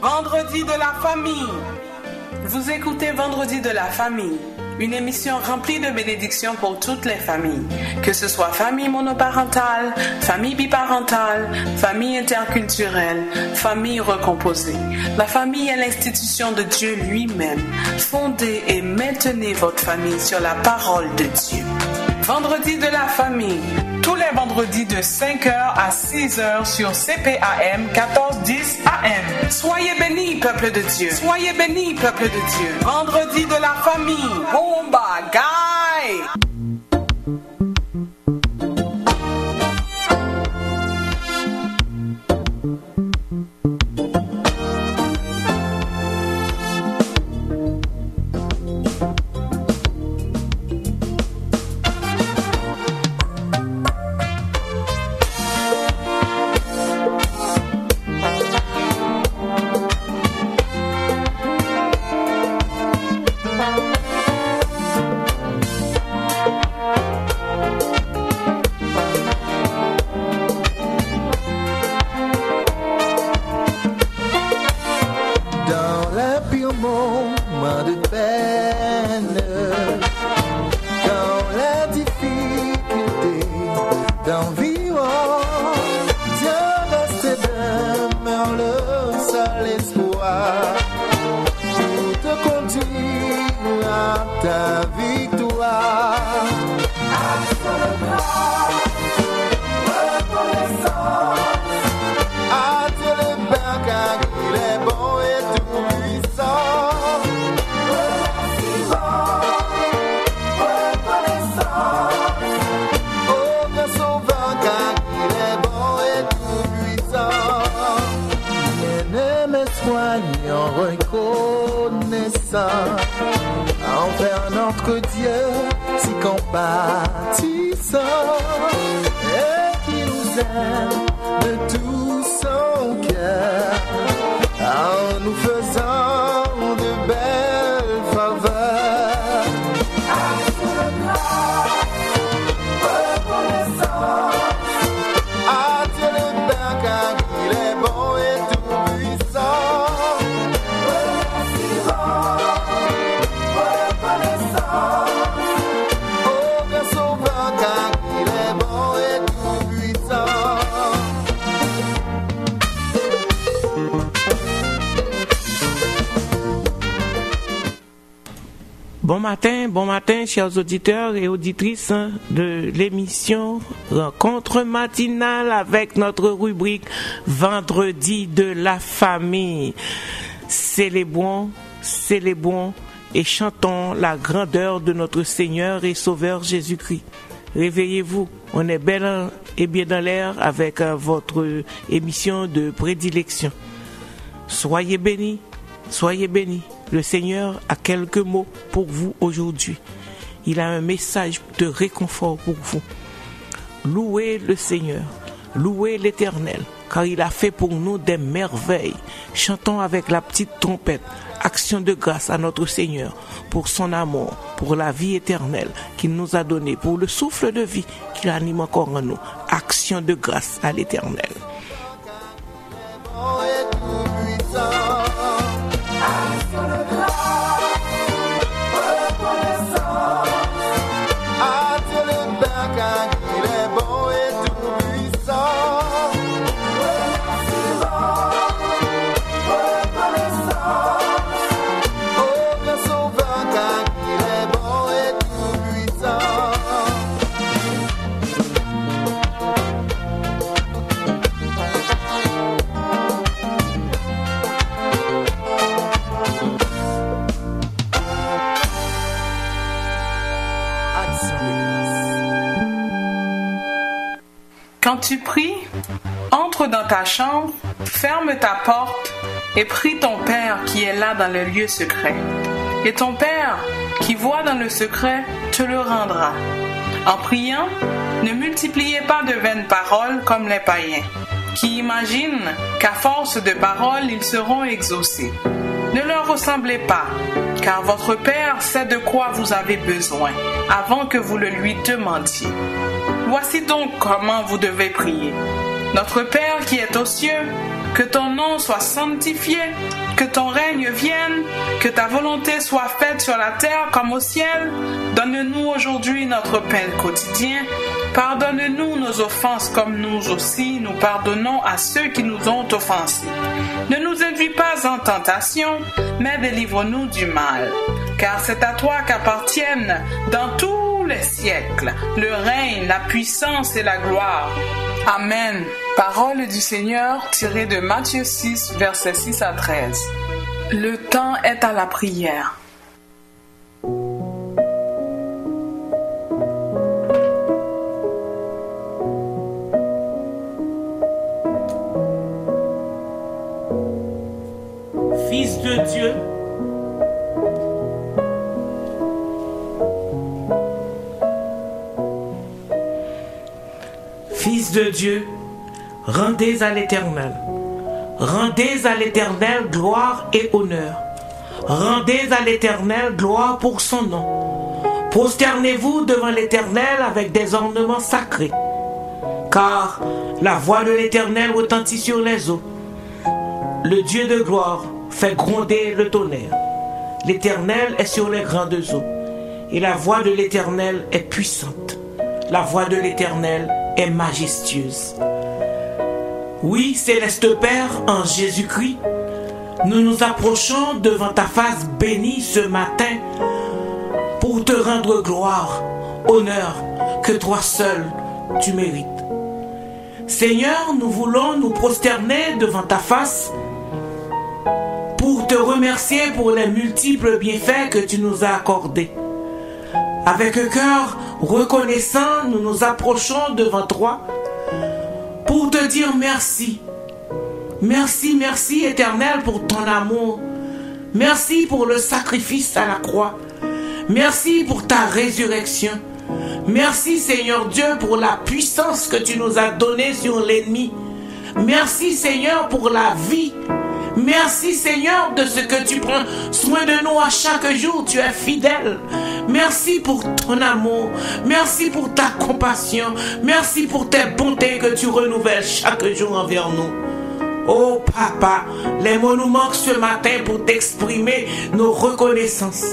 Vendredi de la famille. Vous écoutez Vendredi de la famille, une émission remplie de bénédictions pour toutes les familles, que ce soit famille monoparentale, famille biparentale, famille interculturelle, famille recomposée. La famille est l'institution de Dieu lui-même. Fondez et maintenez votre famille sur la parole de Dieu. Vendredi de la famille, tous les vendredis de 5h à 6h sur CPAM 1410 AM. Soyez bénis, peuple de Dieu. Soyez bénis, peuple de Dieu. Vendredi de la famille. Bomba, guy! Envers notre Dieu si compatissant et qui nous aime de tout son cœur en nous faisant de belles faveurs. À Dieu le Père car il est bon et tout puissant. Bon matin, chers auditeurs et auditrices de l'émission Rencontre matinale avec notre rubrique Vendredi de la famille. Célébrons et chantons la grandeur de notre Seigneur et Sauveur Jésus-Christ. Réveillez-vous, on est bel et bien dans l'air avec votre émission de prédilection. Soyez bénis. Le Seigneur a quelques mots pour vous aujourd'hui. Il a un message de réconfort pour vous. Louez le Seigneur, louez l'Éternel, car il a fait pour nous des merveilles. Chantons avec la petite trompette, action de grâce à notre Seigneur pour son amour, pour la vie éternelle qu'il nous a donnée, pour le souffle de vie qu'il anime encore en nous. Action de grâce à l'Éternel. Quand tu pries, entre dans ta chambre, ferme ta porte et prie ton Père qui est là dans le lieu secret. Et ton Père qui voit dans le secret te le rendra. En priant, ne multipliez pas de vaines paroles comme les païens, qui imaginent qu'à force de paroles ils seront exaucés. Ne leur ressemblez pas, car votre Père sait de quoi vous avez besoin, avant que vous le lui demandiez. Voici donc comment vous devez prier. Notre Père qui est aux cieux, Que ton nom soit sanctifié, que ton règne vienne, que ta volonté soit faite sur la terre comme au ciel. Donne-nous aujourd'hui notre pain quotidien. Pardonne-nous nos offenses comme nous aussi nous pardonnons à ceux qui nous ont offensés. Ne nous induis pas en tentation, mais délivre-nous du mal. Car c'est à toi qu'appartiennent dans tous les siècles le règne, la puissance et la gloire. Amen. Parole du Seigneur tirée de Matthieu 6, versets 6 à 13. Le temps est à la prière. Fils de Dieu, Fils de Dieu, rendez à l'Éternel. Rendez à l'Éternel gloire et honneur. Rendez à l'Éternel gloire pour son nom. Prosternez-vous devant l'Éternel avec des ornements sacrés. Car la voix de l'Éternel retentit sur les eaux. Le Dieu de gloire fait gronder le tonnerre. L'Éternel est sur les grandes eaux. Et la voix de l'Éternel est puissante. La voix de l'Éternel est majestueuse. Oui, céleste Père, en Jésus-Christ, nous nous approchons devant ta face bénie ce matin pour te rendre gloire, honneur, que toi seul tu mérites. Seigneur, nous voulons nous prosterner devant ta face pour te remercier pour les multiples bienfaits que tu nous as accordés. Avec un cœur reconnaissant, nous nous approchons devant toi pour te dire merci. Merci, merci Éternel pour ton amour. Merci pour le sacrifice à la croix. Merci pour ta résurrection. Merci Seigneur Dieu pour la puissance que tu nous as donnée sur l'ennemi. Merci Seigneur pour la vie. Merci Seigneur de ce que tu prends soin de nous à chaque jour. Tu es fidèle. Merci pour ton amour. Merci pour ta compassion. Merci pour tes bontés que tu renouvelles chaque jour envers nous. Oh Papa, les mots nous manquent ce matin pour t'exprimer nos reconnaissances.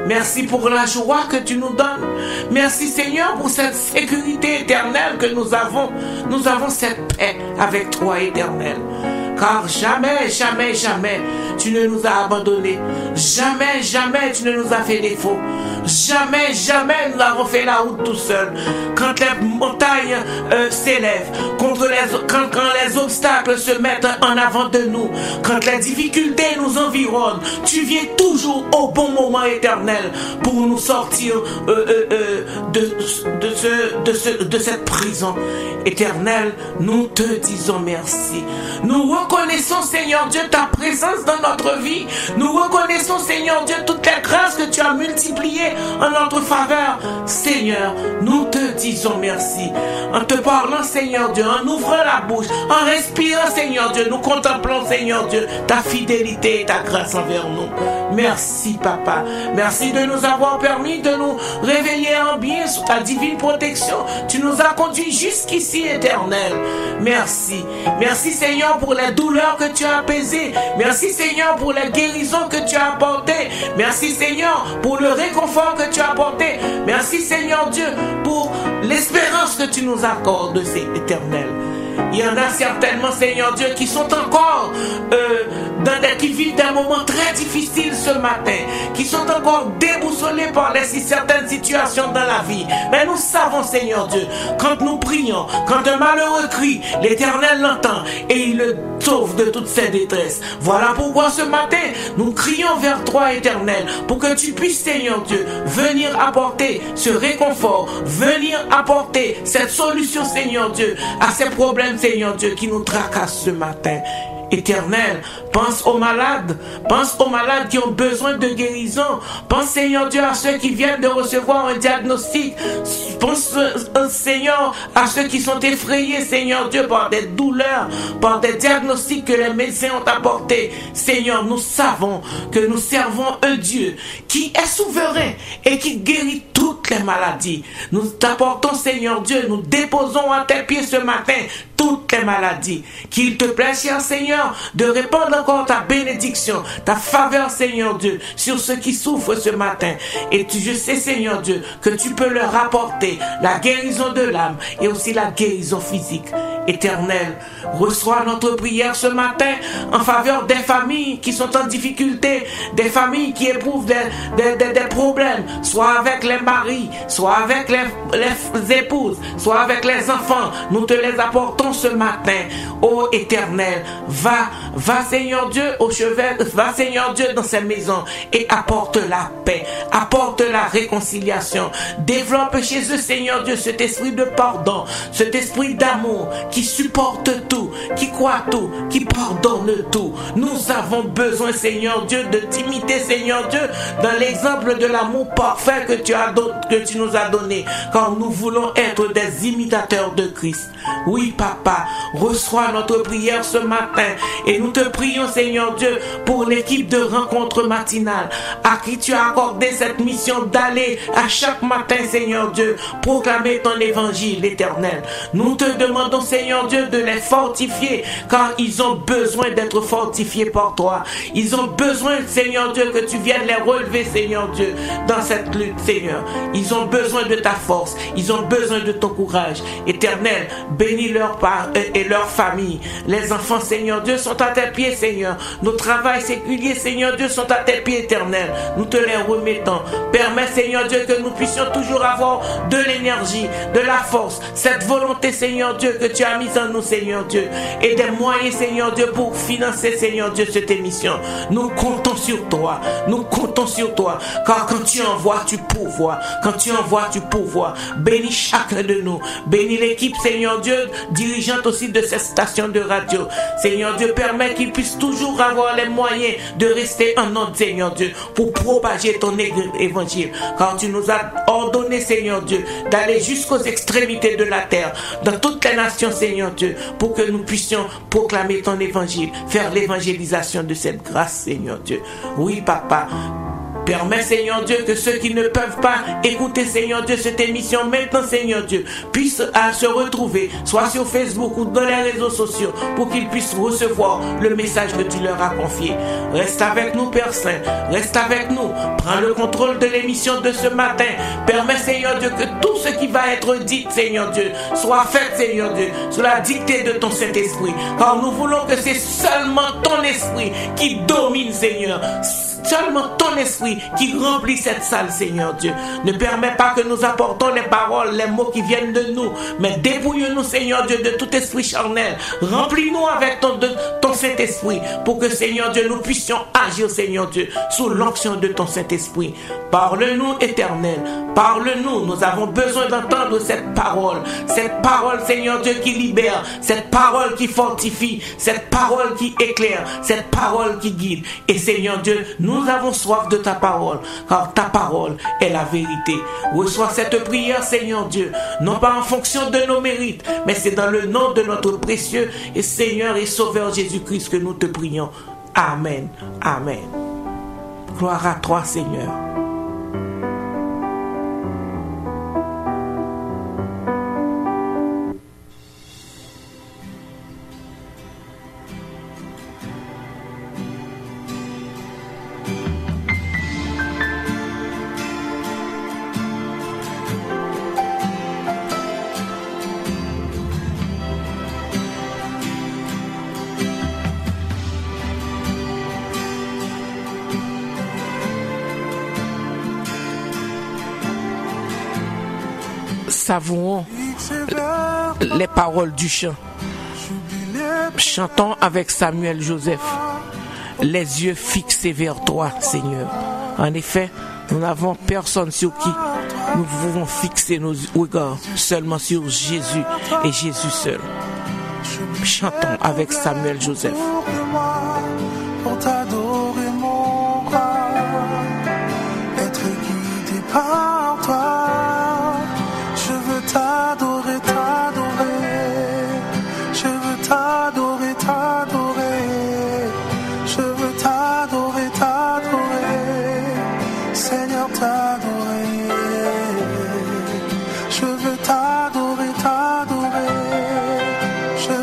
Merci pour la joie que tu nous donnes. Merci Seigneur pour cette sécurité éternelle que nous avons. Nous avons cette paix avec toi éternel. Car jamais, jamais, jamais, tu ne nous as abandonnés. Jamais, jamais, tu ne nous as fait défaut. Jamais, jamais, nous avons fait la route tout seuls. Quand les montagnes s'élèvent, quand les obstacles se mettent en avant de nous, quand les difficultés nous environnent, tu viens toujours au bon moment éternel pour nous sortir de cette prison. Éternel, nous te disons merci. Nous reconnaissons, Seigneur Dieu, ta présence dans notre vie. Nous reconnaissons, Seigneur Dieu, toutes les grâces que tu as multipliées en notre faveur. Seigneur, nous te disons merci. En te parlant, Seigneur Dieu, en ouvrant la bouche, en respirant, Seigneur Dieu, nous contemplons, Seigneur Dieu, ta fidélité et ta grâce envers nous. Merci, Papa. Merci de nous avoir permis de nous réveiller en bien sous ta divine protection. Tu nous as conduits jusqu'ici, éternel. Merci. Merci, Seigneur, pour les douleurs que tu as apaisées. Merci, Seigneur, pour les guérisons que tu as apportées. Merci, Seigneur, pour le réconfort que tu as apporté. Merci, Seigneur Dieu, pour l'espérance que tu nous accordes, c'est éternel. Il y en a certainement, Seigneur Dieu, qui sont encore qui vivent des moments très difficiles ce matin, qui sont encore déboussolés par certaines situations dans la vie. Mais nous savons, Seigneur Dieu, quand nous prions, quand un malheureux crie, l'Éternel l'entend et il le sauve de toutes ses détresses. Voilà pourquoi ce matin, nous crions vers toi, Éternel, pour que tu puisses, Seigneur Dieu, venir apporter ce réconfort, venir apporter cette solution, Seigneur Dieu, à ces problèmes, Seigneur Dieu, qui nous tracassent ce matin. Éternel, pense aux malades qui ont besoin de guérison. Pense, Seigneur Dieu, à ceux qui viennent de recevoir un diagnostic. Pense, Seigneur, à ceux qui sont effrayés, Seigneur Dieu, par des douleurs, par des diagnostics que les médecins ont apportés. Seigneur, nous savons que nous servons un Dieu qui est souverain et qui guérit toutes les maladies. Nous t'apportons, Seigneur Dieu, nous déposons à tes pieds ce matin toutes les maladies. Qu'il te plaît, cher Seigneur, de répandre encore ta bénédiction, ta faveur, Seigneur Dieu, sur ceux qui souffrent ce matin. Et je sais, Seigneur Dieu, que tu peux leur apporter la guérison de l'âme et aussi la guérison physique. Éternel, reçois notre prière ce matin en faveur des familles qui sont en difficulté, des familles qui éprouvent des problèmes, soit avec les maris, soit avec les épouses, soit avec les enfants. Nous te les apportons ce matin. Ô Éternel, va Seigneur Dieu au chevet, va Seigneur Dieu dans ces maisons et apporte la paix, apporte la réconciliation. Développe chez eux, Seigneur Dieu, cet esprit de pardon, cet esprit d'amour qui supporte tout, qui croit tout, qui pardonne tout. Nous avons besoin, Seigneur Dieu, de t'imiter, Seigneur Dieu, dans l'exemple de l'amour parfait que tu nous as donné, car nous voulons être des imitateurs de Christ. Oui, Papa, reçois notre prière ce matin et nous te prions, Seigneur Dieu, pour l'équipe de rencontre matinale à qui tu as accordé cette mission d'aller à chaque matin, Seigneur Dieu, proclamer ton évangile éternel. Nous te demandons, Seigneur Dieu, de les fortifier, car ils ont besoin d'être fortifiés par toi. Ils ont besoin, Seigneur Dieu, que tu viennes les relever, Seigneur Dieu, dans cette lutte, Seigneur. Ils ont besoin de ta force, ils ont besoin de ton courage. Éternel, bénis leur part et leur famille. Les enfants, Seigneur Dieu, sont à tes pieds, Seigneur. Nos travails séculiers, Seigneur Dieu, sont à tes pieds, éternel. Nous te les remettons. Permets, Seigneur Dieu, que nous puissions toujours avoir de l'énergie, de la force, cette volonté, Seigneur Dieu, que tu as mise en nous, Seigneur Dieu, et des moyens, Seigneur Dieu, pour financer, Seigneur Dieu, cette émission. Nous comptons sur toi. Nous comptons sur toi. Car quand tu envoies, tu pourvois. Quand tu envoies, tu pourvois. Bénis chacun de nous. Bénis l'équipe, Seigneur Dieu, dirigeante aussi de cette station de radio. Seigneur Dieu, permet qu'ils puissent toujours avoir les moyens de rester en ordre, Seigneur Dieu, pour propager ton évangile. Car tu nous as ordonné, Seigneur Dieu, d'aller jusqu'aux extrémités de la terre, dans toutes les nations, Seigneur Dieu, pour que nous puissions proclamer ton évangile, faire l'évangélisation de cette grâce, Seigneur Dieu. Oui, Papa. Permets, Seigneur Dieu, que ceux qui ne peuvent pas écouter, Seigneur Dieu, cette émission maintenant, Seigneur Dieu, puissent se retrouver, soit sur Facebook ou dans les réseaux sociaux, pour qu'ils puissent recevoir le message que tu leur as confié. Reste avec nous, Père Saint. Reste avec nous. Prends le contrôle de l'émission de ce matin. Permets, Seigneur Dieu, que tout ce qui va être dit, Seigneur Dieu, soit fait, Seigneur Dieu, sous la dictée de ton Saint-Esprit. Car nous voulons que c'est seulement ton esprit qui domine, Seigneur. Seulement ton esprit qui remplit cette salle, Seigneur Dieu. Ne permets pas que nous apportons les paroles, les mots qui viennent de nous, mais dépouille-nous, Seigneur Dieu, de tout esprit charnel. Remplis-nous avec ton Saint-Esprit pour que, Seigneur Dieu, nous puissions agir, Seigneur Dieu, sous l'onction de ton Saint-Esprit. Parle-nous, Éternel. Parle-nous. Nous avons besoin d'entendre cette parole, Seigneur Dieu, qui libère, cette parole qui fortifie, cette parole qui éclaire, cette parole qui guide. Et, Seigneur Dieu, nous avons soif de ta parole, car ta parole est la vérité. Reçois cette prière, Seigneur Dieu, non pas en fonction de nos mérites, mais c'est dans le nom de notre précieux et Seigneur et Sauveur Jésus-Christ que nous te prions. Amen. Amen. Gloire à toi, Seigneur. Savourons les paroles du chant. Chantons avec Samuel Joseph, les yeux fixés vers toi, Seigneur. En effet, nous n'avons personne sur qui nous pouvons fixer nos regards, seulement sur Jésus et Jésus seul. Chantons avec Samuel Joseph. Pour t'adorer mon roi, être guidé par toi. Je veux t'adorer, t'adorer. Je veux t'adorer, t'adorer. Je veux t'adorer, t'adorer. Seigneur, t'adorer. Je veux t'adorer, t'adorer. Je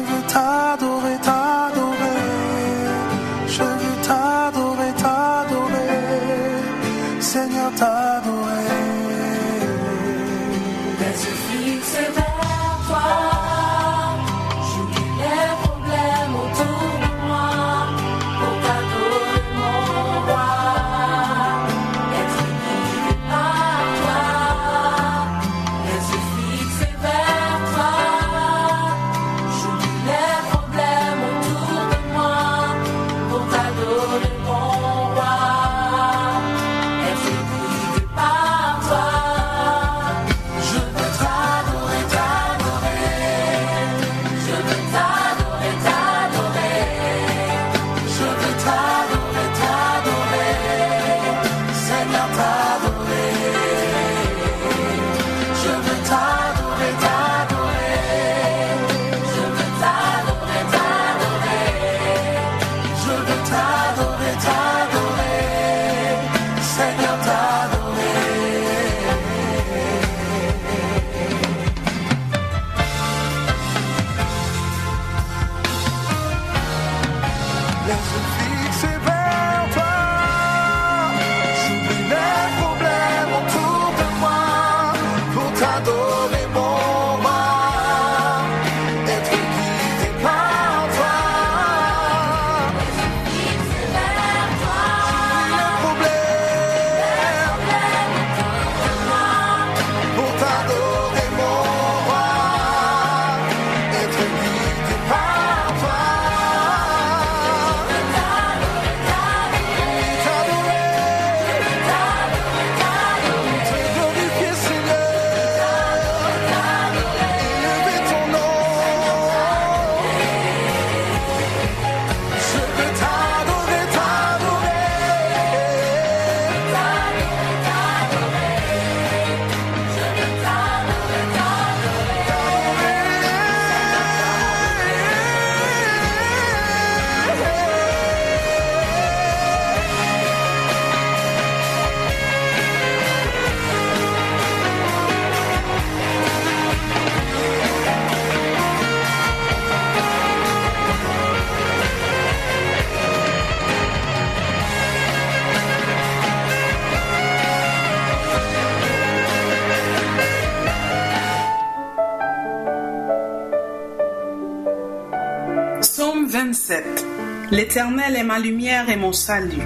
laisse fixer vers toi. J'oublie les problèmes autour de moi pour t'adorer mon roi, être guidé par toi. J'oublie les problèmes pour t'adorer mon roi, être guidé par toi. Te glorifier Seigneur, élever ton nom. Je veux t'adorer, Psaume 27. L'Éternel est ma lumière et mon salut.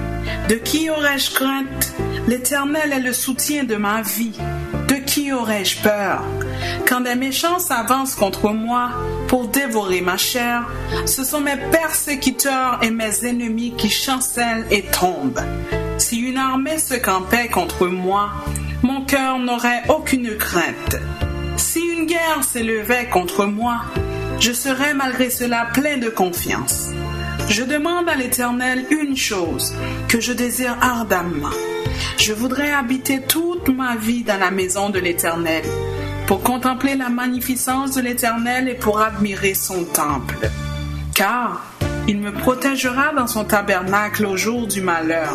De qui aurais-je crainte? L'Éternel est le soutien de ma vie. De qui aurais-je peur? Quand des méchants s'avancent contre moi pour dévorer ma chair, ce sont mes persécuteurs et mes ennemis qui chancellent et tombent. Si une armée se campait contre moi, mon cœur n'aurait aucune crainte. Si une guerre s'élevait contre moi, je serais malgré cela plein de confiance. Je demande à l'Éternel une chose que je désire ardemment. Je voudrais habiter toute ma vie dans la maison de l'Éternel, pour contempler la magnificence de l'Éternel et pour admirer son temple. Car il me protégera dans son tabernacle au jour du malheur.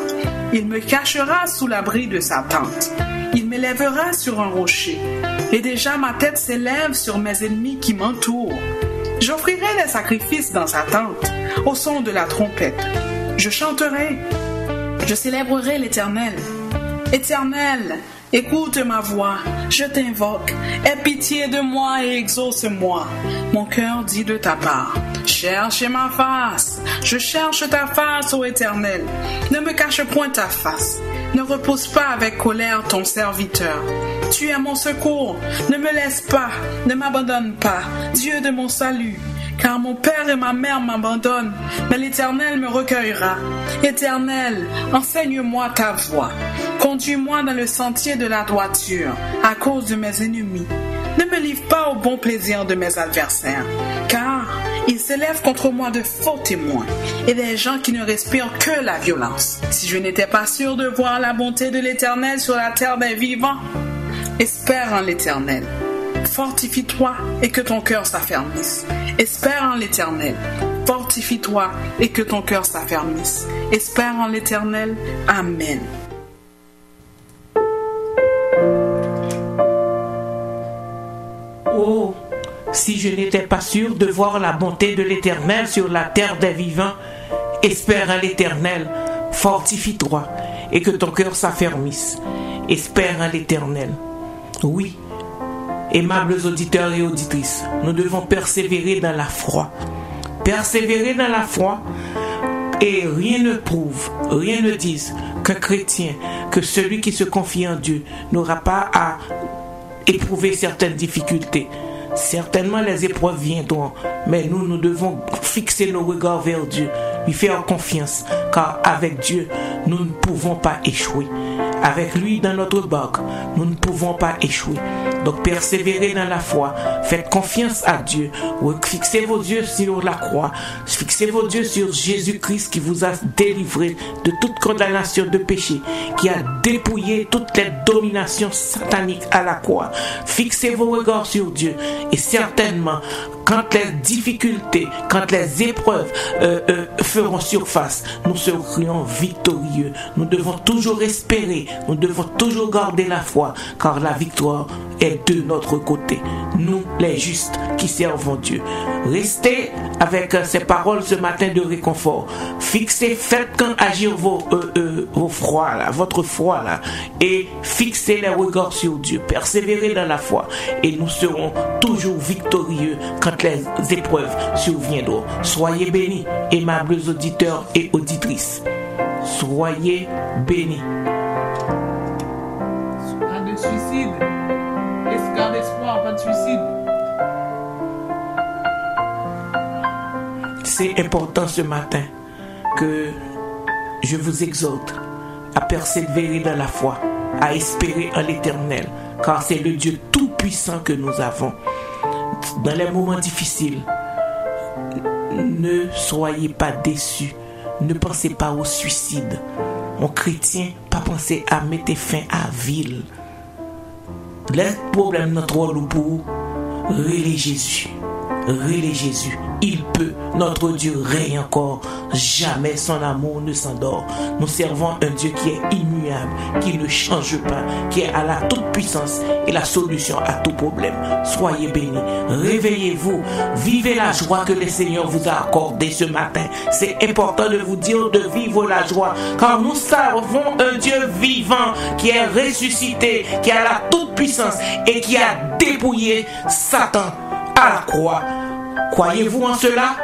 Il me cachera sous l'abri de sa tente. Il m'élèvera sur un rocher. Et déjà ma tête s'élève sur mes ennemis qui m'entourent. J'offrirai des sacrifices dans sa tente, au son de la trompette. Je chanterai, je célébrerai l'Éternel. Éternel, écoute ma voix, je t'invoque. Aie pitié de moi et exauce-moi. Mon cœur dit de ta part, cherche ma face. Je cherche ta face, ô Éternel. Ne me cache point ta face. Ne repousse pas avec colère ton serviteur. Tu es mon secours. Ne me laisse pas, ne m'abandonne pas, Dieu de mon salut. Car mon père et ma mère m'abandonnent, mais l'Éternel me recueillera. Éternel, enseigne-moi ta voie. Conduis-moi dans le sentier de la droiture, à cause de mes ennemis. Ne me livre pas au bon plaisir de mes adversaires, car ils s'élèvent contre moi de faux témoins et des gens qui ne respirent que la violence. Si je n'étais pas sûr de voir la bonté de l'Éternel sur la terre des vivants, espère en l'Éternel. Fortifie-toi et que ton cœur s'affermisse. Espère en l'Éternel. Fortifie-toi et que ton cœur s'affermisse. Espère en l'Éternel. Amen. Oh, si je n'étais pas sûr de voir la bonté de l'Éternel sur la terre des vivants, espère en l'Éternel, fortifie-toi et que ton cœur s'affermisse. Espère en l'Éternel. Oui, aimables auditeurs et auditrices, nous devons persévérer dans la foi. Persévérer dans la foi, et rien ne prouve, rien ne dise qu'un chrétien, que celui qui se confie en Dieu n'aura pas à éprouver certaines difficultés. Certainement les épreuves viendront, mais nous devons fixer nos regards vers Dieu, lui faire confiance, car avec Dieu, nous ne pouvons pas échouer. Avec lui dans notre barque, nous ne pouvons pas échouer. Donc persévérez dans la foi, faites confiance à Dieu, fixez vos yeux sur la croix, fixez vos yeux sur Jésus-Christ qui vous a délivré de toute condamnation de péché, qui a dépouillé toutes les dominations sataniques à la croix. Fixez vos regards sur Dieu et certainement, quand les difficultés, quand les épreuves feront surface, nous serons victorieux. Nous devons toujours espérer, nous devons toujours garder la foi, car la victoire est de notre côté. Nous, les justes qui servons Dieu. Restez avec ces paroles ce matin de réconfort. Fixez, faites quand agir vos froids là, votre foi là, et fixez les regards sur Dieu. Persévérez dans la foi et nous serons toujours victorieux quand les épreuves surviendront. Soyez bénis, aimables auditeurs et auditrices. Soyez bénis. Pas de suicide. Garde espoir, pas de suicide. C'est important ce matin que je vous exhorte à persévérer dans la foi, à espérer en l'Éternel, car c'est le Dieu tout-puissant que nous avons. Dans les moments difficiles, ne soyez pas déçus, ne pensez pas au suicide. Mon chrétien, pas penser à mettre fin à ville. Les problèmes notre rôle pour relais Jésus. Relais Jésus. Il peut, notre Dieu règne encore. Jamais son amour ne s'endort. Nous servons un Dieu qui est immuable, qui ne change pas, qui est à la toute puissance et la solution à tout problème. Soyez bénis. Réveillez-vous. Vivez la joie que le Seigneur vous a accordée ce matin. C'est important de vous dire de vivre la joie, car nous servons un Dieu vivant qui est ressuscité, qui a la toute puissance et qui a dépouillé Satan à la croix. Croyez-vous en cela?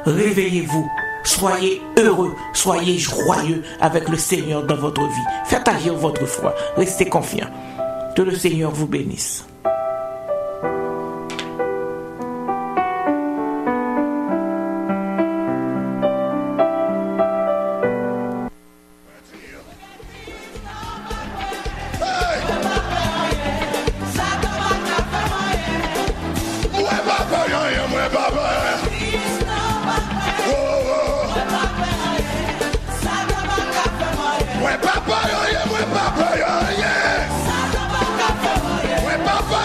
Réveillez-vous. Soyez heureux, soyez joyeux avec le Seigneur dans votre vie. Faites agir votre foi. Restez confiants. Que le Seigneur vous bénisse. Papa,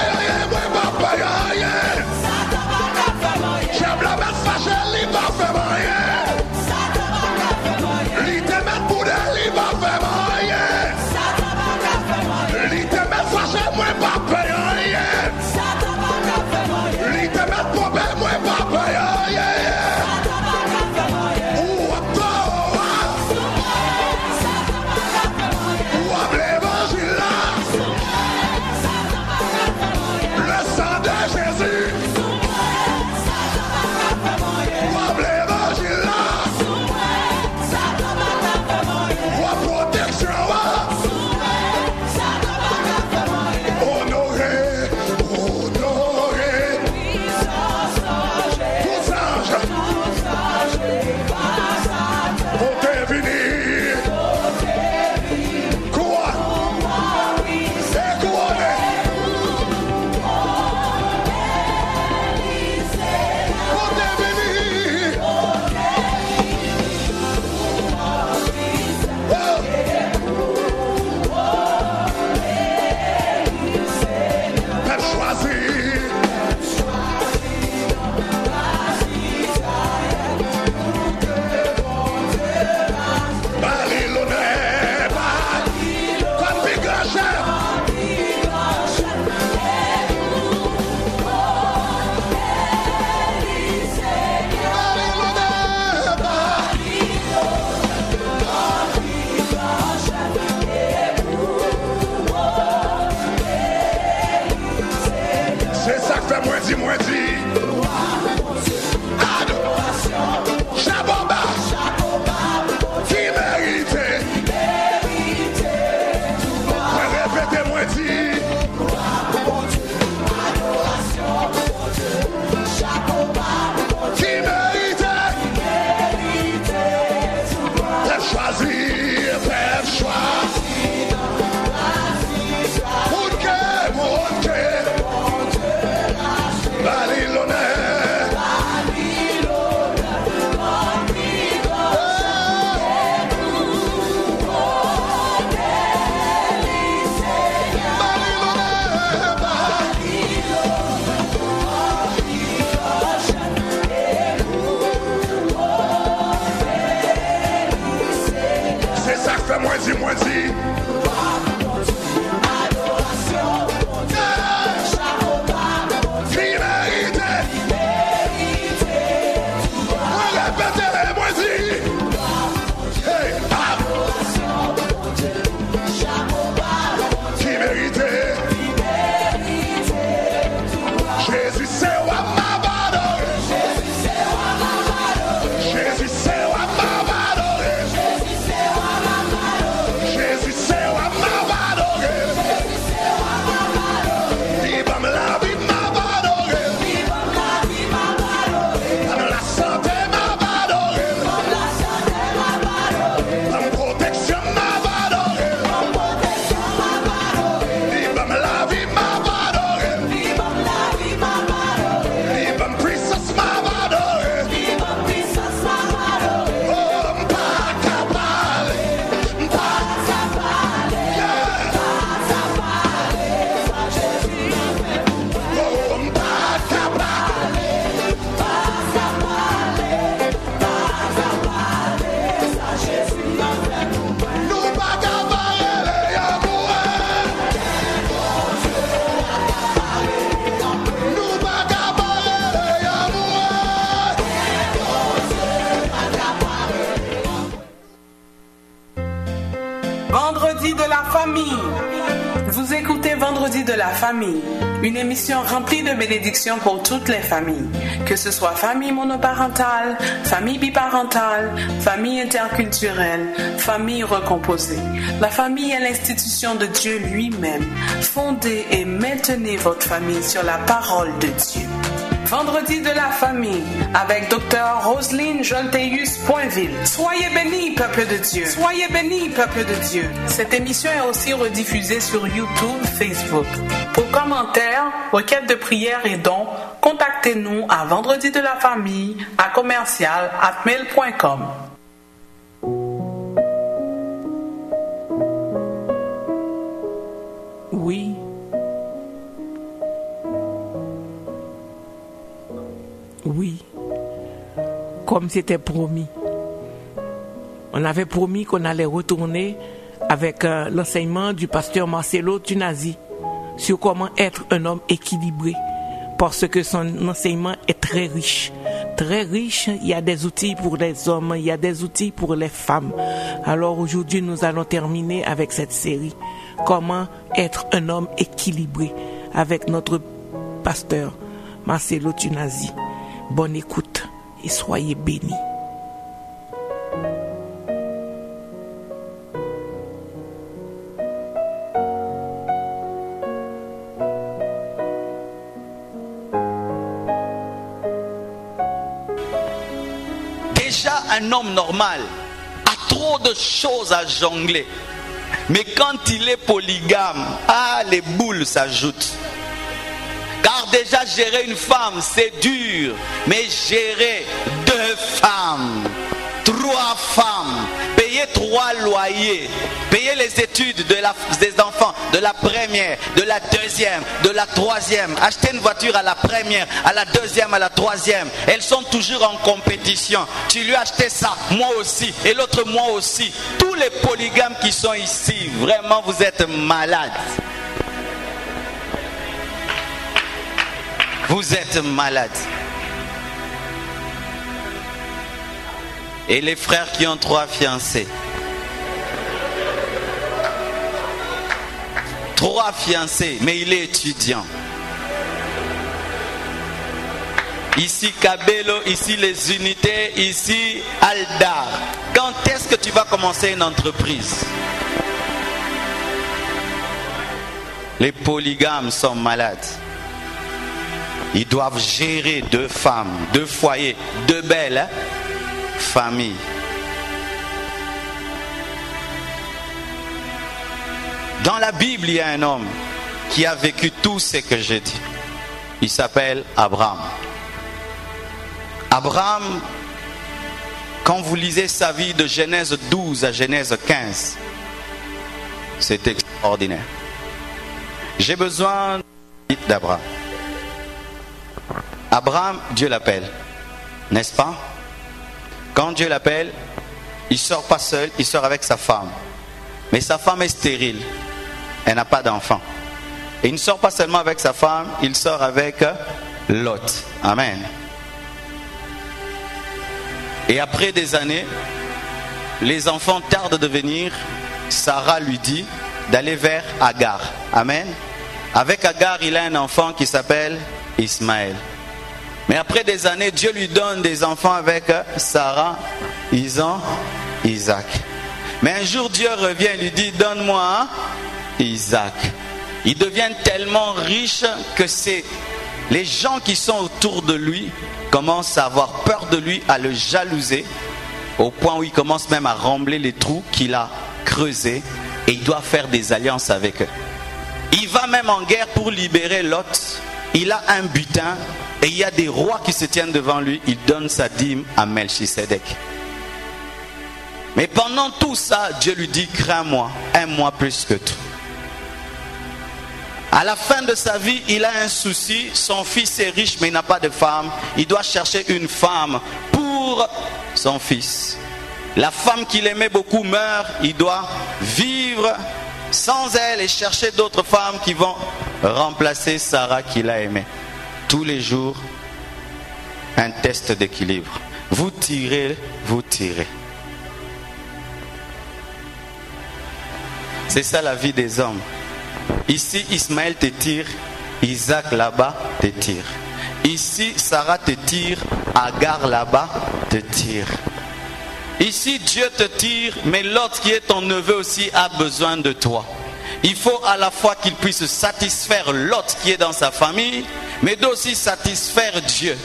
Vendredi de la famille. Vous écoutez Vendredi de la famille, une émission remplie de bénédictions pour toutes les familles, que ce soit famille monoparentale, famille biparentale, famille interculturelle, famille recomposée. La famille est l'institution de Dieu lui-même. Fondez et maintenez votre famille sur la parole de Dieu. Vendredi de la famille avec Dr. Roselyne Jolteus-Poinville. Soyez bénis, peuple de Dieu. Soyez bénis, peuple de Dieu. Cette émission est aussi rediffusée sur YouTube, Facebook. Pour commentaires, requêtes de prière et dons, contactez-nous à vendredi de la famille à commercial@mail.com. Oui. Oui, comme c'était promis. On avait promis qu'on allait retourner avec l'enseignement du pasteur Marcelo Tunazi sur comment être un homme équilibré, parce que son enseignement est très riche. Très riche, il y a des outils pour les hommes, il y a des outils pour les femmes. Alors aujourd'hui, nous allons terminer avec cette série, comment être un homme équilibré, avec notre pasteur Marcelo Tunazi. Bonne écoute et soyez bénis. Déjà, un homme normal a trop de choses à jongler. Mais quand il est polygame, les boules s'ajoutent. Car déjà gérer une femme c'est dur, mais gérer 2 femmes, 3 femmes, payer 3 loyers, payer les études des enfants de la première, de la deuxième, de la troisième, acheter une voiture à la première, à la deuxième, à la troisième, elles sont toujours en compétition. Tu lui as acheté ça, moi aussi, et l'autre moi aussi. Tous les polygames qui sont ici, vraiment vous êtes malades. Vous êtes malades. Et les frères qui ont 3 fiancés. 3 fiancés, mais il est étudiant. Ici Cabello, ici les unités, ici Aldar. Quand est-ce que tu vas commencer une entreprise? Les polygames sont malades. Ils doivent gérer 2 femmes, 2 foyers, 2 belles familles. Dans la Bible, il y a un homme qui a vécu tout ce que j'ai dit. Il s'appelle Abraham. Abraham, quand vous lisez sa vie de Genèse 12 à Genèse 15, c'est extraordinaire. J'ai besoin d'Abraham. Abraham, Dieu l'appelle, n'est-ce pas? Quand Dieu l'appelle, il ne sort pas seul, il sort avec sa femme. Mais sa femme est stérile. Elle n'a pas d'enfant. Et il ne sort pas seulement avec sa femme, il sort avec Lot. Amen. Et après des années, les enfants tardent de venir. Sarah lui dit d'aller vers Agar. Amen. Avec Agar, il a un enfant qui s'appelle Ismaël. Mais après des années, Dieu lui donne des enfants avec Sarah. Ils ont Isaac. Mais un jour, Dieu revient et lui dit, donne-moi Isaac. Ils deviennent tellement riches que les gens qui sont autour de lui commencent à avoir peur de lui, à le jalouser, au point où il commence même à rembler les trous qu'il a creusés, et il doit faire des alliances avec eux. Il va même en guerre pour libérer Lot. Il a un butin et il y a des rois qui se tiennent devant lui. Il donne sa dîme à Melchisedec. Mais pendant tout ça, Dieu lui dit, crains-moi, aime-moi plus que tout. À la fin de sa vie, il a un souci. Son fils est riche, mais il n'a pas de femme. Il doit chercher une femme pour son fils. La femme qu'il aimait beaucoup meurt. Il doit vivre sans elle et chercher d'autres femmes qui vont remplacer Sarah qu'il a aimée. Tous les jours, un test d'équilibre. Vous tirez, vous tirez. C'est ça la vie des hommes. Ici, Ismaël te tire, Isaac là-bas te tire. Ici, Sarah te tire, Agar là-bas te tire. Ici, Dieu te tire, mais l'autre qui est ton neveu aussi a besoin de toi. Il faut à la fois qu'il puisse satisfaire l'autre qui est dans sa famille, mais aussi satisfaire Dieu.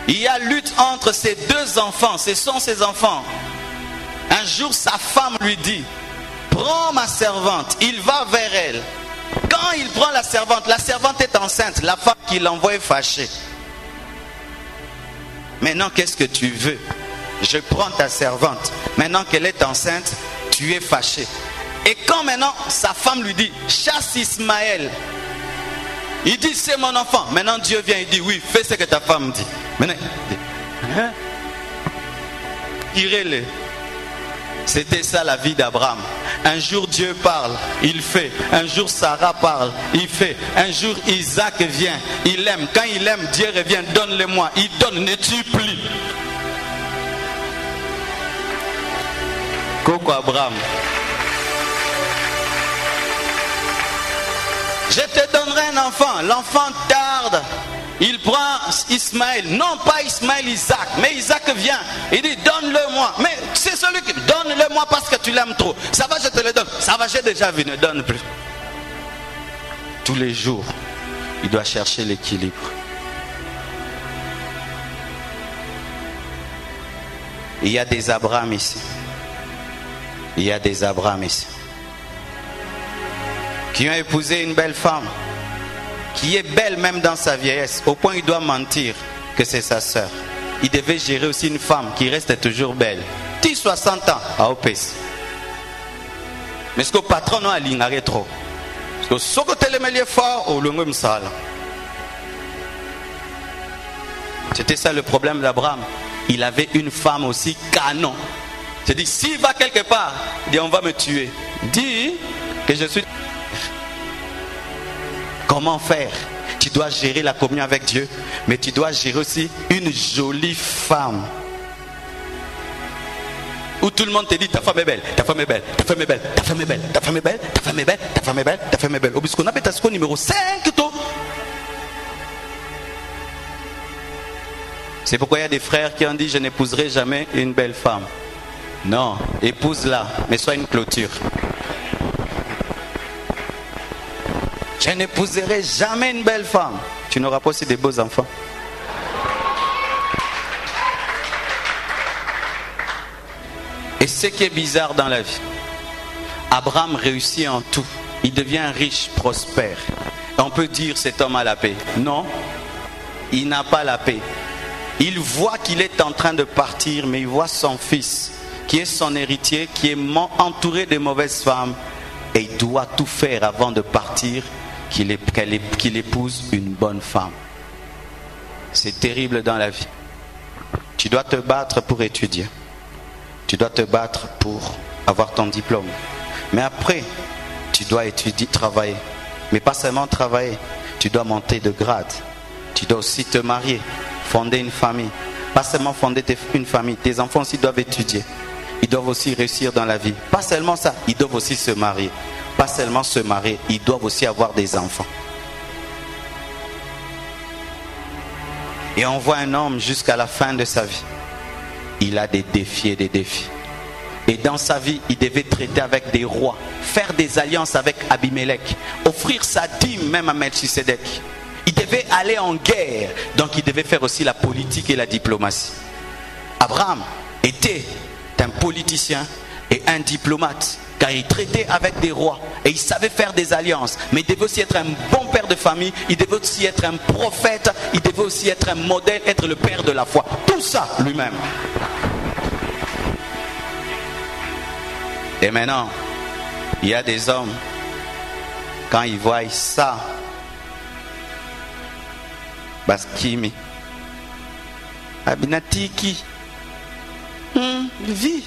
Il y a lutte entre ces deux enfants, ce sont ses enfants. Un jour, sa femme lui dit, prends ma servante, il va vers elle. Quand il prend la servante est enceinte, la femme qui l'envoie est fâchée. Maintenant, qu'est-ce que tu veux? Je prends ta servante. Maintenant qu'elle est enceinte, tu es fâché. Et quand maintenant sa femme lui dit, chasse Ismaël, il dit, c'est mon enfant. Maintenant Dieu vient, il dit, oui, fais ce que ta femme dit. Maintenant, tirez-le. C'était ça la vie d'Abraham. Un jour Dieu parle, il fait. Un jour Sarah parle, il fait. Un jour Isaac vient, il aime. Quand il aime, Dieu revient, donne-le-moi. Il donne, ne tue plus. Coco Abraham. Je te donnerai un enfant. L'enfant tarde. Il prend Ismaël. Non, pas Ismaël, Isaac. Mais Isaac vient. Il dit, donne-le-moi. Mais c'est celui qui... Donne-le-moi parce que tu l'aimes trop. Ça va, je te le donne. Ça va, j'ai déjà vu. Ne donne plus. Tous les jours, il doit chercher l'équilibre. Il y a des Abraham ici. Il y a des Abraham ici. Qui ont épousé une belle femme. Qui est belle même dans sa vieillesse, au point où il doit mentir que c'est sa sœur. Il devait gérer aussi une femme qui reste toujours belle. Ti 60 ans à OPS. Mais ce que le patron a ligne trop. Parce que ce que tu es fort, au long ça. C'était ça le problème d'Abraham. Il avait une femme aussi canon. C'est dit, s'il va quelque part, il dit, on va me tuer. Dis que je suis... Comment faire? Tu dois gérer la communion avec Dieu, mais tu dois gérer aussi une jolie femme. Où tout le monde te dit, ta femme est belle, ta femme est belle, ta femme est belle, ta femme est belle, ta femme est belle, ta femme est belle, ta femme est belle, ta femme est belle. Au biscuit, on appelle ta score numéro 5. C'est pourquoi il y a des frères qui ont dit, je n'épouserai jamais une belle femme. Non, épouse-la, mais sois une clôture. Je n'épouserai jamais une belle femme. Tu n'auras pas aussi des beaux enfants. Et ce qui est bizarre dans la vie, Abraham réussit en tout. Il devient riche, prospère. On peut dire cet homme a la paix. Non, il n'a pas la paix. Il voit qu'il est en train de partir, mais il voit son fils, qui est son héritier, qui est entouré de mauvaises femmes. Et il doit tout faire avant de partir, qu'il épouse une bonne femme. C'est terrible dans la vie. Tu dois te battre pour étudier. tu dois te battre pour avoir ton diplôme. Mais après, tu dois étudier, travailler. Mais pas seulement travailler, tu dois monter de grade. Tu dois aussi te marier, fonder une famille. Pas seulement fonder une famille, tes enfants aussi doivent étudier. Ils doivent aussi réussir dans la vie. Pas seulement ça, ils doivent aussi se marier. Pas seulement se marier, ils doivent aussi avoir des enfants. Et on voit un homme jusqu'à la fin de sa vie. Il a des défis et des défis. Et dans sa vie, il devait traiter avec des rois, faire des alliances avec Abimelech, offrir sa dîme même à Melchisedec. Il devait aller en guerre, donc il devait faire aussi la politique et la diplomatie. Abraham était un politicien et un diplomate, car il traitait avec des rois et il savait faire des alliances. Mais il devait aussi être un bon père de famille, il devait aussi être un prophète, il devait aussi être un modèle, être le père de la foi. Tout ça lui-même. Et maintenant, il y a des hommes, quand ils voient ça, Baskimi, Abinatiki, vie,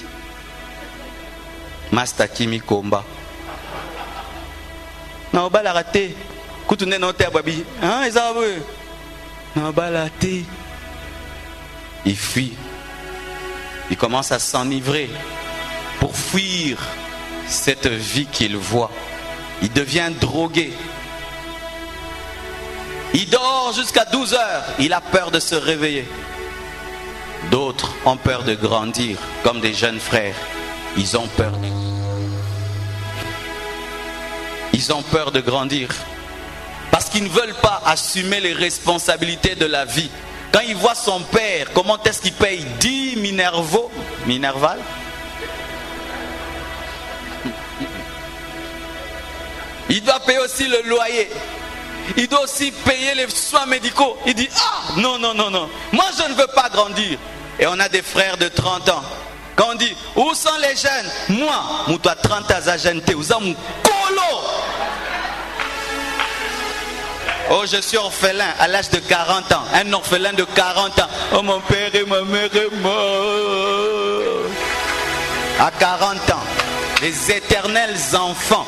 Mastakimi Komba. Non, on va la rater. Koutouné non terre babi. Hein, ils ont vu. Non, on va la rater. Il fuit. Il commence à s'enivrer pour fuir cette vie qu'il voit. Il devient drogué. Il dort jusqu'à 12 heures. Il a peur de se réveiller. D'autres ont peur de grandir, comme des jeunes frères. Ils ont peur de grandir. Parce qu'ils ne veulent pas assumer les responsabilités de la vie. Quand ils voient son père, comment est-ce qu'il paye 10 Minerval. Il doit payer aussi le loyer. Il doit aussi payer les soins médicaux. Il dit, ah, non, moi je ne veux pas grandir. Et on a des frères de 30 ans. Quand on dit, où sont les jeunes? Moi, je dois 30 ans à jeune. Oh, je suis orphelin à l'âge de 40 ans. Un orphelin de 40 ans. Oh, mon père et ma mère est mort. À 40 ans, les éternels enfants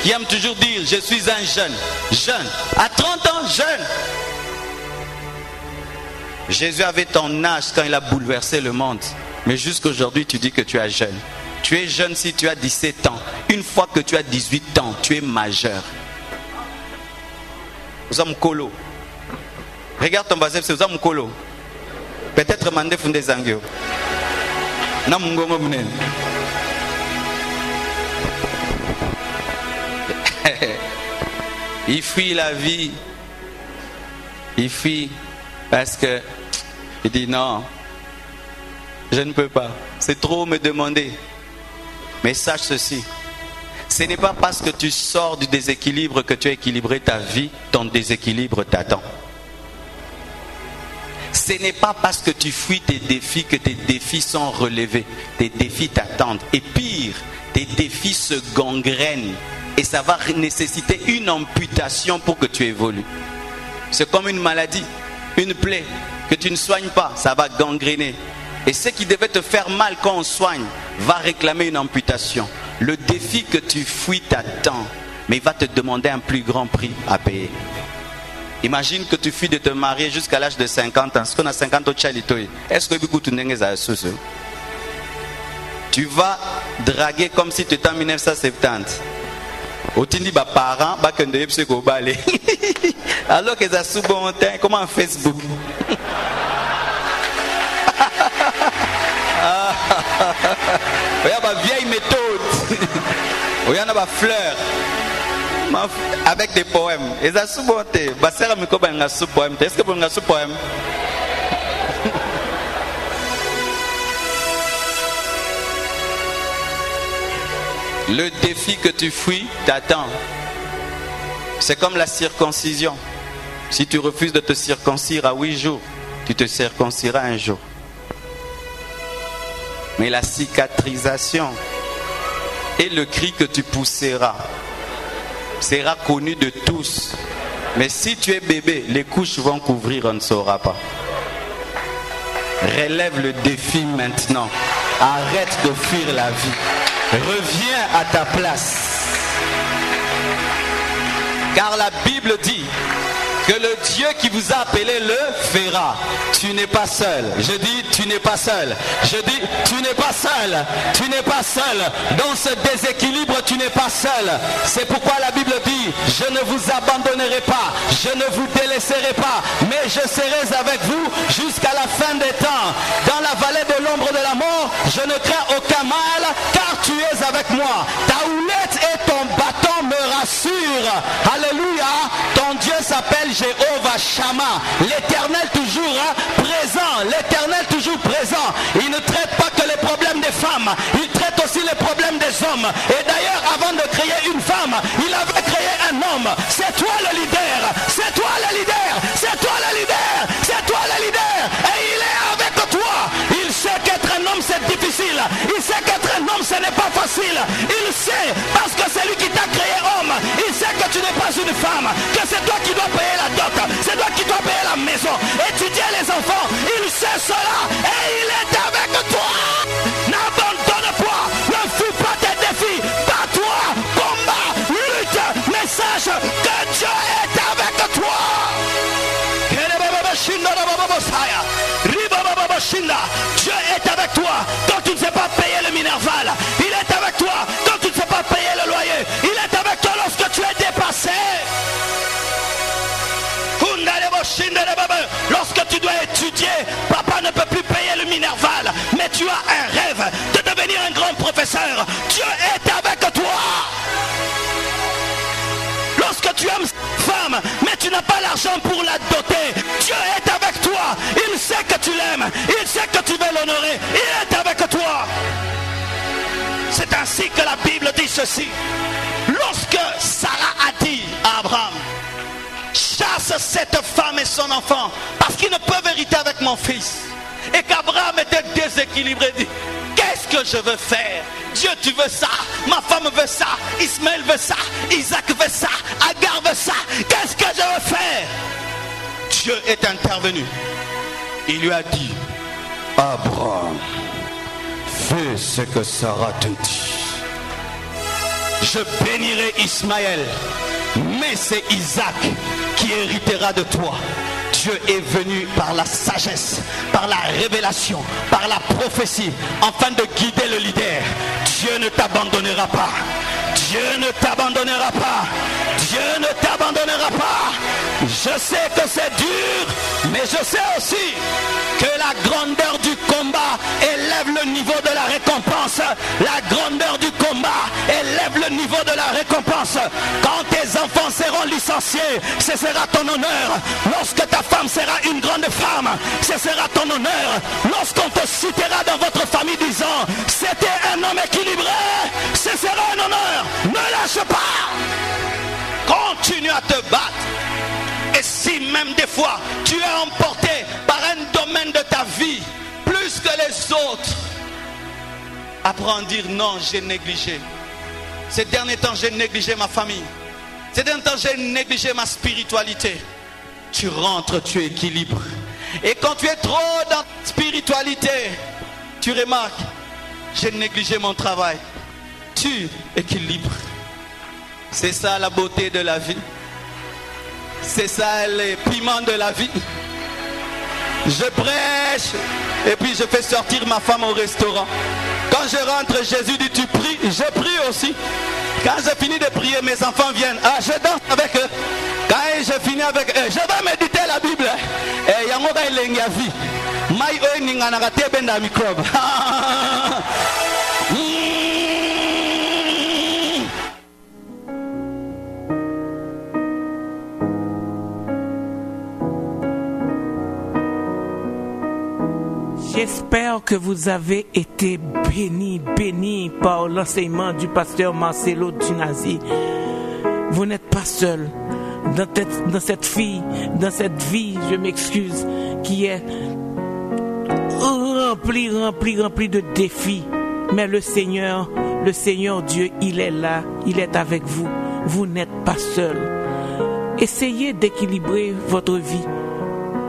qui aiment toujours dire, je suis un jeune. Jeune. À 30 ans, jeune. Jésus avait ton âge quand il a bouleversé le monde. Mais jusqu'aujourd'hui, tu dis que tu es jeune. Tu es jeune si tu as 17 ans. Une fois que tu as 18 ans, tu es majeur. Vous êtes Mkolo. Regarde ton voisin, c'est Mkolo. Peut-être mandé fondé Zangyo. Na mungongo mnen. Il fuit la vie. Il fuit parce que il dit non, je ne peux pas. C'est trop me demander. Mais sache ceci. Ce n'est pas parce que tu sors du déséquilibre que tu as équilibré ta vie, ton déséquilibre t'attend. Ce n'est pas parce que tu fuis tes défis que tes défis sont relevés. Tes défis t'attendent. Et pire, tes défis se gangrènent. Et ça va nécessiter une amputation pour que tu évolues. C'est comme une maladie, une plaie que tu ne soignes pas, ça va gangréner. Et ce qui devait te faire mal quand on soigne va réclamer une amputation. Le défi que tu fuis t'attend, mais il va te demander un plus grand prix à payer. Imagine que tu fuis de te marier jusqu'à l'âge de 50 ans. Ce qu'on a 50 ans, est-ce que tu vas draguer comme si tu étais en 1970? Otindi ba parents ba kende yepse ko balé. Alors que ça sous bon temps comment Facebook. Oya ba vieille méthode. Oya na ba fleur. Avec des poèmes. Et ça sous bon temps. Ba sera mi ko ba nga sous poème. Est-ce que vous nga sous poème? Le défi que tu fuis t'attend. C'est comme la circoncision. Si tu refuses de te circoncire à 8 jours, tu te circonciras un jour. Mais la cicatrisation et le cri que tu pousseras sera connu de tous. Mais si tu es bébé, les couches vont couvrir, on ne saura pas. Relève le défi maintenant. Arrête de fuir la vie. Reviens à ta place. Car la Bible dit que le Dieu qui vous a appelé le fera. Tu n'es pas seul. Je dis, tu n'es pas seul. Je dis, tu n'es pas seul. Tu n'es pas seul. Dans ce déséquilibre, tu n'es pas seul. C'est pourquoi la Bible dit, je ne vous abandonnerai pas. Je ne vous délaisserai pas. Mais je serai avec vous jusqu'à la fin des temps. Dans la vallée de l'ombre de la mort, je ne crains aucun mal, car tu es avec moi. Ta houlette et ton bâton me rassurent. Alléluia. Ton Dieu s'appelle Jéhovah Shammah, l'Éternel toujours présent, l'Éternel toujours présent. Il ne traite pas que les problèmes des femmes, il traite aussi les problèmes des hommes. Et d'ailleurs, avant de créer une femme, il avait créé un homme. C'est toi le leader, c'est toi le leader, c'est toi le leader, c'est toi le leader. Et il est avec toi. Il sait qu'être un homme c'est difficile, il sait qu'être un homme ce n'est pas facile. Il sait, parce que c'est lui qui t'a créé homme. Il sait que tu n'es pas une femme, que c'est toi qui dois payer la dot, c'est toi qui dois payer la maison, étudier les enfants. Il sait cela et il est avec toi. N'abandonne pas, ne fuis pas tes défis. Bats-toi, combat, lutte, mais sache que Dieu est avec toi. Dieu est avec toi quand tu ne sais pas payer le minerval. Il est avec toi quand tu ne sais pas payer le loyer. Il est avec toi lorsque tu es dépassé. Lorsque tu dois étudier, papa ne peut plus payer le minerval, mais tu as un rêve de devenir un grand professeur. Dieu est avec toi. Lorsque tu aimes cette femme, mais tu n'as pas l'argent pour la doter, Dieu est avec toi. Il sait que tu l'aimes, il sait que tu veux l'honorer, il est avec toi. C'est ainsi que la Bible dit ceci. Lorsque Sarah a dit à Abraham, chasse cette femme et son enfant, parce qu'ils ne peuvent hériter avec mon fils. Et qu'Abraham était déséquilibré, dit, qu'est-ce que je veux faire? Dieu, tu veux ça, ma femme veut ça, Ismaël veut ça, Isaac veut ça, Agar veut ça, qu'est-ce que je veux faire? Dieu est intervenu. Il lui a dit, Abraham, fais ce que Sarah te dit. Je bénirai Ismaël, mais c'est Isaac qui héritera de toi. Dieu est venu par la sagesse, par la révélation, par la prophétie, afin de guider le leader. Dieu ne t'abandonnera pas. Dieu ne t'abandonnera pas. Dieu ne t'abandonnera pas. Je sais que c'est dur, mais je sais aussi que la grandeur du combat élève le niveau de la récompense. La grandeur du combat élève le niveau de la récompense. Quand tes enfants seront licenciés, ce sera ton honneur. Lorsque ta femme sera une grande femme, ce sera ton honneur. Lorsqu'on te citera dans votre famille disant c'était un homme équilibré, ce sera un honneur. Ne lâche pas. Continue à te battre. Et si même des fois tu es emporté par un domaine de ta vie plus que les autres, apprends à dire non, j'ai négligé. Ces derniers temps, j'ai négligé ma famille. Ces derniers temps, j'ai négligé ma spiritualité. Tu rentres, tu équilibres. Et quand tu es trop dans ta spiritualité, tu remarques, j'ai négligé mon travail. Tu équilibres. C'est ça la beauté de la vie. C'est ça les piments de la vie. Je prêche et puis je fais sortir ma femme au restaurant. Quand je rentre, Jésus dit tu pries, je prie aussi. Quand j'ai fini de prier, mes enfants viennent. Ah, je danse avec eux. Quand j'ai fini avec eux, je vais méditer la Bible. Et yangoka ilengia vie. Mai oeninga na katebe na microbe. J'espère que vous avez été bénis par l'enseignement du pasteur Marcelo Dunazi. Vous n'êtes pas seul dans cette vie, je m'excuse, qui est remplie de défis. Mais le Seigneur Dieu, il est là, il est avec vous. Vous n'êtes pas seul. Essayez d'équilibrer votre vie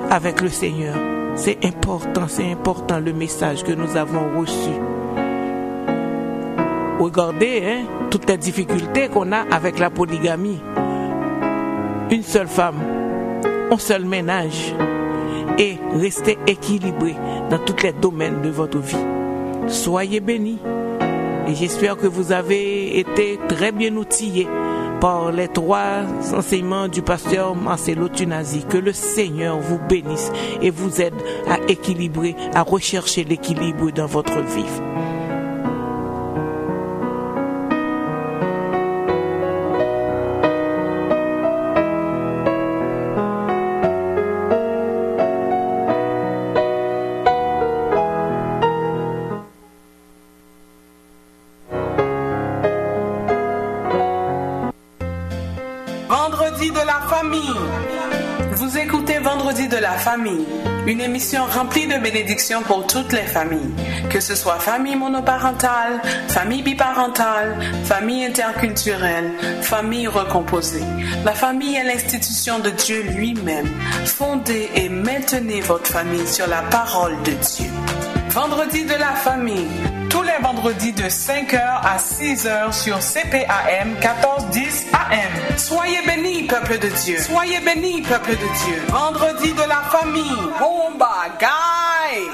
avec le Seigneur. C'est important le message que nous avons reçu. Regardez toutes les difficultés qu'on a avec la polygamie. Une seule femme, un seul ménage, et restez équilibré dans tous les domaines de votre vie. Soyez bénis. Et j'espère que vous avez été très bien outillés par les 3 enseignements du pasteur Marcelo Tunazi. Que le Seigneur vous bénisse et vous aide à équilibrer, à rechercher l'équilibre dans votre vie. Vendredi de la famille. Vous écoutez Vendredi de la famille, une émission remplie de bénédictions pour toutes les familles, que ce soit famille monoparentale, famille biparentale, famille interculturelle, famille recomposée. La famille est l'institution de Dieu lui-même. Fondez et maintenez votre famille sur la parole de Dieu. Vendredi de la famille, tous les vendredis de 5h à 6h sur CPAM 1410 AM. Soyez bénis, peuple de Dieu. Soyez bénis, peuple de Dieu. Vendredi de la famille. Bomba, guy.